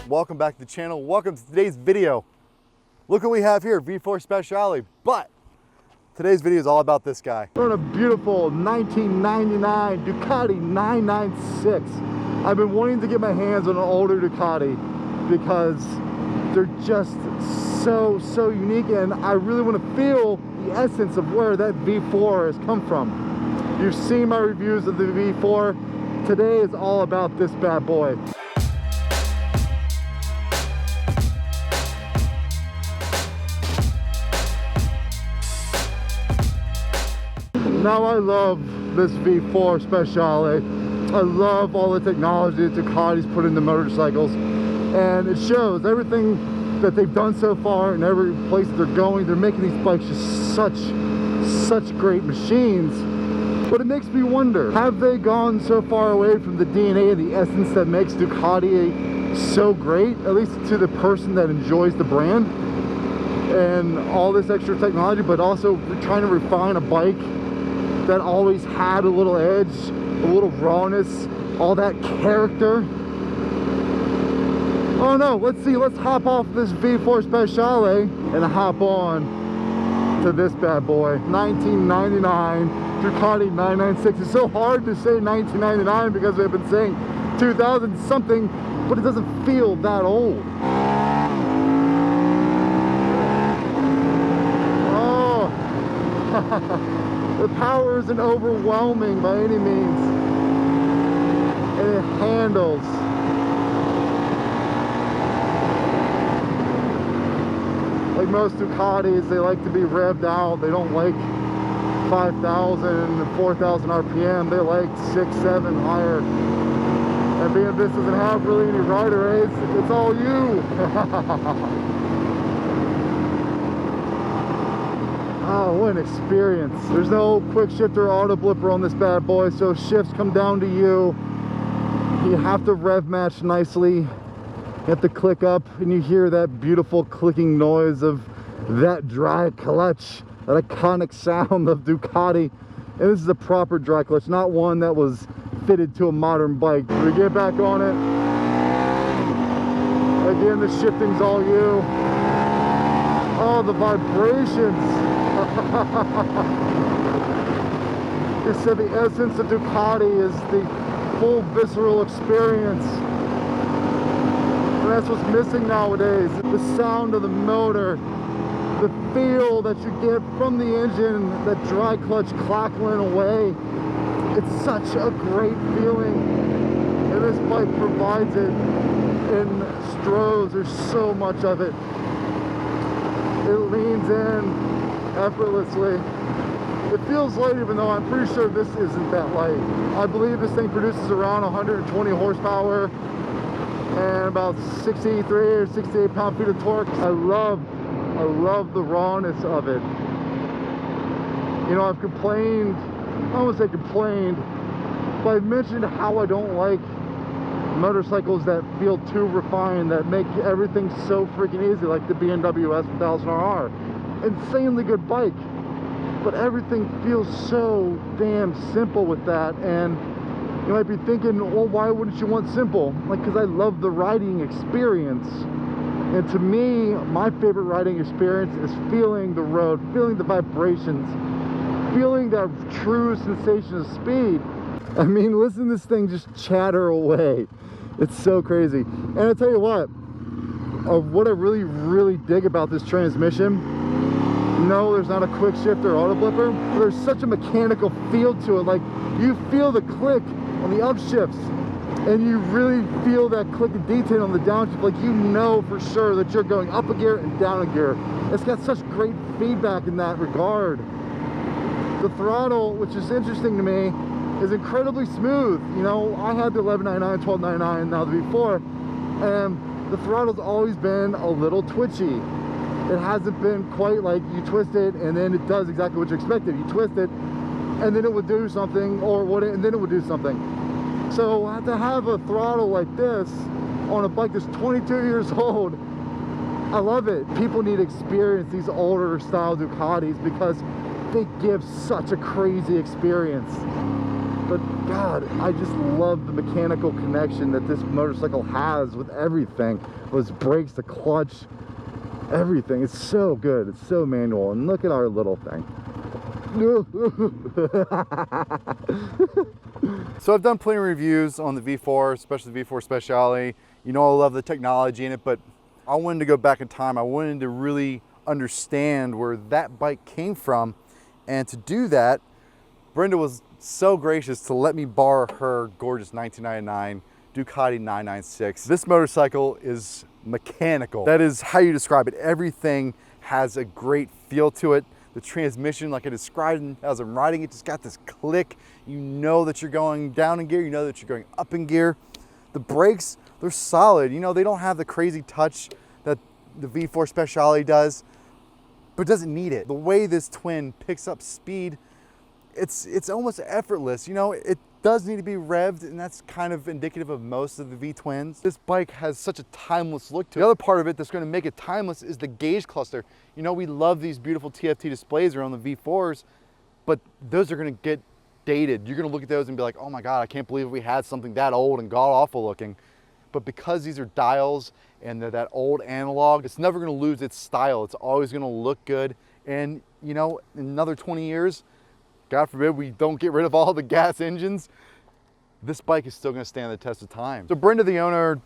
welcome back to the channel. Welcome to today's video. Look what we have here, V4 Speciale. But today's video is all about this guy. We're on a beautiful 1999 Ducati 996. I've been wanting to get my hands on an older Ducati because they're just so unique, and I really want to feel the essence of where that V4 has come from. You've seen my reviews of the V4. Today is all about this bad boy. Now I love this V4 Speciale. I love all the technology that Ducati's put into motorcycles, and it shows everything that they've done so far and every place that they're going. They're making these bikes just such great machines. But it makes me wonder, have they gone so far away from the DNA and the essence that makes Ducati so great, at least to the person that enjoys the brand, and all this extra technology, but also trying to refine a bike that always had a little edge, a little rawness, all that character? Oh no, let's see, let's hop off this V4 Speciale and hop on to this bad boy. 1999 Ducati 996. It's so hard to say 1999 because we've been saying 2000 something, but it doesn't feel that old. Oh, the power isn't overwhelming by any means, and it handles. Like most Ducatis, they like to be revved out. They don't like 5,000 and 4,000 RPM. They like 6, 7 higher. And being this doesn't have really any rider aids, it's all you. Oh, what an experience. There's no quick shifter auto blipper on this bad boy, so shifts come down to you. You have to rev match nicely. You have to click up, and you hear that beautiful clicking noise of that dry clutch, that iconic sound of Ducati. And this is a proper dry clutch, not one that was fitted to a modern bike. We get back on it. Again, the shifting's all you. Oh, the vibrations. They said the essence of Ducati is the full visceral experience. And that's what's missing nowadays. The sound of the motor, the feel that you get from the engine, that dry clutch clackling away. It's such a great feeling, and this bike provides it in droves. There's so much of it. It leans in effortlessly. It feels light, even though I'm pretty sure this isn't that light. I believe this thing produces around 120 horsepower and about 63 or 68 pound-feet of torque. I love the rawness of it. You know, I've complained, I don't want to say complained, but I've mentioned how I don't like motorcycles that feel too refined, that make everything so freaking easy, like the BMW S1000RR. Insanely good bike, but everything feels so damn simple with that. And you might be thinking, well, why wouldn't you want simple? Like, because I love the riding experience. And to me, my favorite riding experience is feeling the road, feeling the vibrations, feeling that true sensation of speed. I mean, listen to this thing just chatter away. It's so crazy. And I tell you what I really dig about this transmission, no, there's not a quick shifter auto blipper. There's such a mechanical feel to it. Like, you feel the click on the upshifts, and you really feel that click of detail on the downshift. Like, you know for sure that you're going up a gear and down a gear. It's got such great feedback in that regard. The throttle, which is interesting to me, is incredibly smooth. You know, I had the 1199, 1299, now the V4, and the throttle's always been a little twitchy. It hasn't been quite like you twist it and then it does exactly what you expected. You twist it and then it would do something, and then it would do something. So to have a throttle like this on a bike that's 22 years old, I love it. People need to experience these older style Ducatis because they give such a crazy experience. but God, I just love the mechanical connection that this motorcycle has with everything. Those brakes, the clutch, everything. It's so good. It's so manual. And look at our little thing. So I've done plenty of reviews on the V4, especially the V4 Speciale. You know, I love the technology in it, but I wanted to go back in time. I wanted to really understand where that bike came from. And to do that, Brenda was so gracious to let me borrow her gorgeous 1999 Ducati 996. This motorcycle is mechanical. That is how you describe it. Everything has a great feel to it. The transmission, like I described as I'm riding it, just got this click. You know that you're going down in gear, you know that you're going up in gear. The brakes, they're solid. You know, they don't have the crazy touch that the V4 Speciale does, but doesn't need it. The way this twin picks up speed, it's almost effortless. You know, it does need to be revved, and that's kind of indicative of most of the V-twins. This bike has such a timeless look to it. The other part of it that's going to make it timeless is the gauge cluster. You know, we love these beautiful TFT displays around the V4s, but those are going to get dated. You're going to look at those and be like, oh my God, I can't believe we had something that old and god-awful looking. But because these are dials and they're that old analog, it's never going to lose its style. It's always going to look good. And, you know, in another 20 years, God forbid we don't get rid of all the gas engines, this bike is still going to stand the test of time. So Brenda, the owner,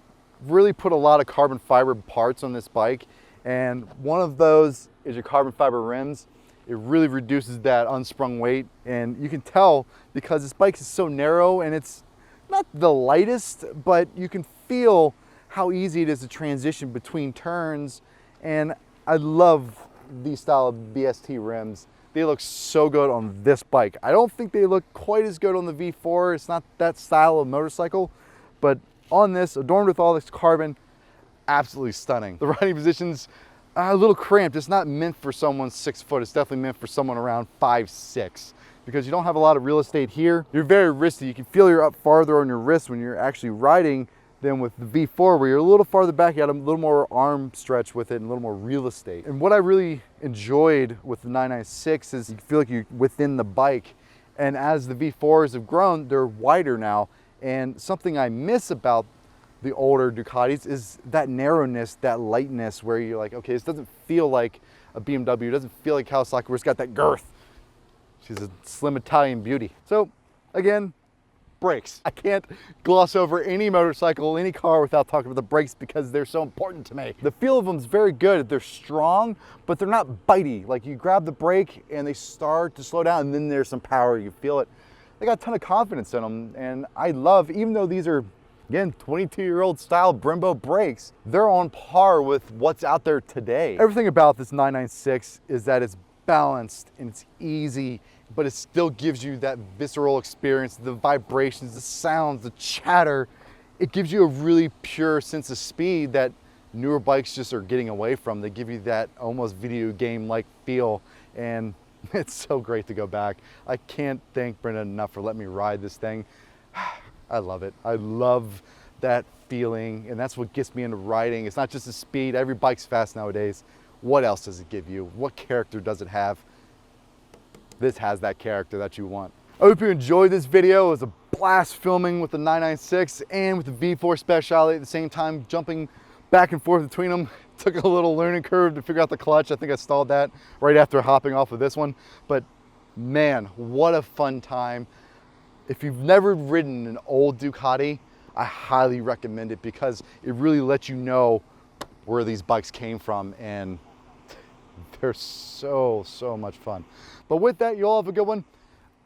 really put a lot of carbon fiber parts on this bike, and one of those is your carbon fiber rims. It really reduces that unsprung weight, and you can tell because this bike is so narrow and it's not the lightest, but you can feel how easy it is to transition between turns. And I love these style of BST rims. They look so good on this bike. I don't think they look quite as good on the V4. It's not that style of motorcycle, but on this, adorned with all this carbon, absolutely stunning. The riding position's a little cramped. It's not meant for someone 6 foot. It's definitely meant for someone around 5'6", because you don't have a lot of real estate here. You're very wristy. You can feel you're up farther on your wrist when you're actually riding than with the V4, where you're a little farther back. You got a little more arm stretch with it and a little more real estate. And what I really enjoyed with the 996 is you feel like you're within the bike. And as the V4s have grown, they're wider now. And something I miss about the older Ducatis is that narrowness, that lightness, where you're like, okay, this doesn't feel like a BMW. It doesn't feel like Kawasaki, where it's got that girth. She's a slim Italian beauty. So again, brakes. I can't gloss over any motorcycle, any car without talking about the brakes because they're so important to me. The feel of them is very good. They're strong, but they're not bitey. Like you grab the brake and they start to slow down and then there's some power, you feel it. They got a ton of confidence in them, and I love, even though these are, again, 22-year-old style Brembo brakes, they're on par with what's out there today. Everything about this 996 is that it's balanced and it's easy, but it still gives you that visceral experience, the vibrations, the sounds, the chatter. It gives you a really pure sense of speed that newer bikes just are getting away from. They give you that almost video game-like feel, and it's so great to go back. I can't thank Brenda enough for letting me ride this thing. I love it. I love that feeling, and that's what gets me into riding. It's not just the speed. Every bike's fast nowadays. What else does it give you? What character does it have? This has that character that you want. I hope you enjoyed this video. It was a blast filming with the 996 and with the V4 Speciale at the same time, jumping back and forth between them. Took a little learning curve to figure out the clutch. I think I stalled that right after hopping off of this one. But man, what a fun time. If you've never ridden an old Ducati, I highly recommend it because it really lets you know where these bikes came from, and they're so much fun. But with that, you all have a good one.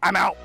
I'm out.